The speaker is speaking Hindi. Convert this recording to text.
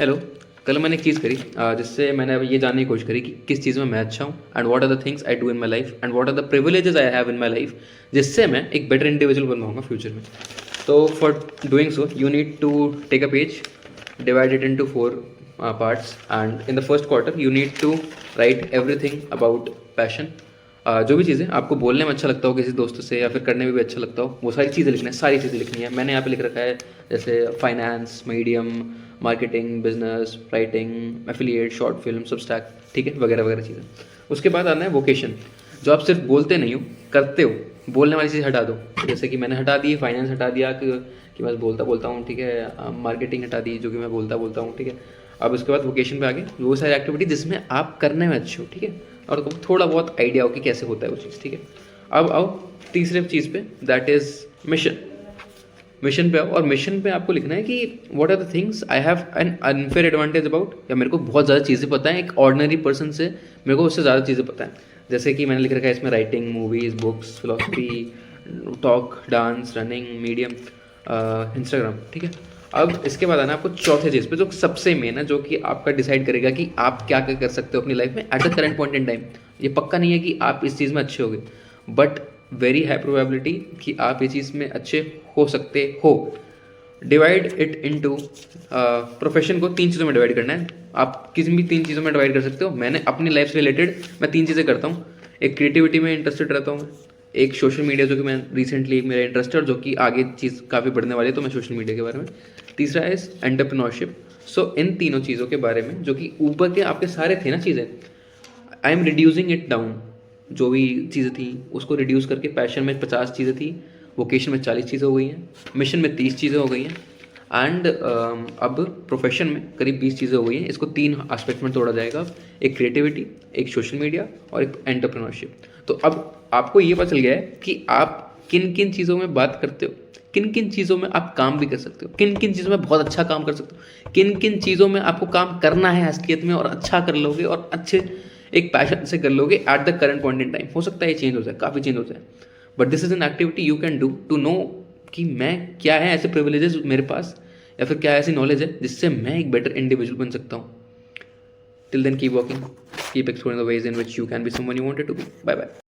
हेलो। कल मैंने एक चीज़ करी जिससे मैंने अब ये जानने की कोशिश करी कि किस चीज़ में मैं अच्छा हूँ and what are the things I do in my life and what are the privileges I have in my life, जिससे मैं एक बेटर इंडिविजुअल बन पाऊंगा फ्यूचर में। तो for doing so you need to take a page, divide it into 4 parts, and in the first quarter you need to write everything about passion। जो भी चीज़ें आपको बोलने में अच्छा लगता हो किसी दोस्त से या फिर करने में भी अच्छा लगता हो वो सारी चीज़ें लिखना है, सारी चीज़ें लिखनी है। मैंने यहाँ पे लिख रखा है जैसे finance, medium, marketing, business, writing, affiliate, short film, Substack, ठीक है, वगैरह वगैरह चीज़ें। उसके बाद आना है वोकेशन, जो आप सिर्फ बोलते नहीं हो, करते हो। बोलने वाली चीज़ हटा दो, जैसे कि मैंने हटा दी फाइनेंस, हटा दिया कि बस बोलता बोलता हूँ, ठीक है। मार्केटिंग हटा दी, जो कि मैं बोलता बोलता हूँ, ठीक है। अब उसके बाद वोकेशन पे आगे वो सारी एक्टिविटी जिसमें आप करने में अच्छे हो, ठीक है, और थोड़ा बहुत आइडिया हो कि कैसे होता है वो चीज़, ठीक है। अब आओ तीसरे चीज़ पे, दैट इज़ मिशन। मिशन पे आओ और मिशन पे आपको लिखना है कि what are the things I have an unfair advantage about, या मेरे को बहुत ज़्यादा चीज़ें पता है एक ऑर्डिनरी पर्सन से, मेरे को उससे ज़्यादा चीज़ें पता है। जैसे कि मैंने लिख रखा है इसमें writing, movies, books, philosophy, talk, dance, running, medium, Instagram, ठीक है। अब इसके बाद आना आपको चौथे चीज़ पे, जो सबसे मेन है, जो कि आपका डिसाइड करेगा कि आप क्या क्या कर सकते हो अपनी लाइफ में at the current point in time. ये पक्का नहीं है कि आप इस चीज़ में अच्छे होगे, बट वेरी हाई प्रोबेबिलिटी कि आप ये चीज़ में अच्छे हो सकते हो। डिवाइड इट इनटू, प्रोफेशन को 3 चीज़ों में डिवाइड करना है। आप किसी भी 3 चीज़ों में डिवाइड कर सकते हो। मैंने अपनी लाइफ से रिलेटेड मैं 3 चीज़ें करता हूँ। एक क्रिएटिविटी में इंटरेस्टेड रहता हूँ, एक सोशल मीडिया, जो कि मैं रिसेंटली मेरा इंटरेस्ट है और जो कि आगे चीज़ काफ़ी बढ़ने वाली है, तो मैं सोशल मीडिया के बारे में। तीसरा है एंटरप्रेन्योरशिप। सो इन तीनों चीज़ों के बारे में, जो कि ऊपर के आपके सारे थे ना चीज़ें, I am reducing it down. जो भी चीज़ें थी उसको रिड्यूस करके, पैशन में 50 चीज़ें थी, वोकेशन में 40 चीज़ें हो गई हैं, मिशन में 30 चीज़ें हो गई हैं, एंड अब प्रोफेशन में करीब 20 चीज़ें हो गई हैं। इसको 3 एस्पेक्ट में तोड़ा जाएगा, एक क्रिएटिविटी, एक सोशल मीडिया और एक एंटरप्रेन्योरशिप। तो अब आपको ये पता चल गया है कि आप किन किन चीज़ों में बात करते हो, किन किन चीज़ों में आप काम भी कर सकते हो, किन किन चीज़ों में बहुत अच्छा काम कर सकते हो, किन किन चीज़ों में आपको काम करना है असलियत में और अच्छा कर लोगे और अच्छे एक पैशन से कर लोगे at the current point in time. हो सकता है ये चेंज हो जाए, काफ़ी चेंज हो जाए, but this is an activity you can do to know कि मैं क्या है ऐसे प्रिविलेजेस मेरे पास, या फिर क्या ऐसी नॉलेज है जिससे मैं एक बेटर इंडिविजुअल बन सकता हूँ। Till then keep walking, keep exploring the ways in which you can be someone you wanted to be. Bye bye.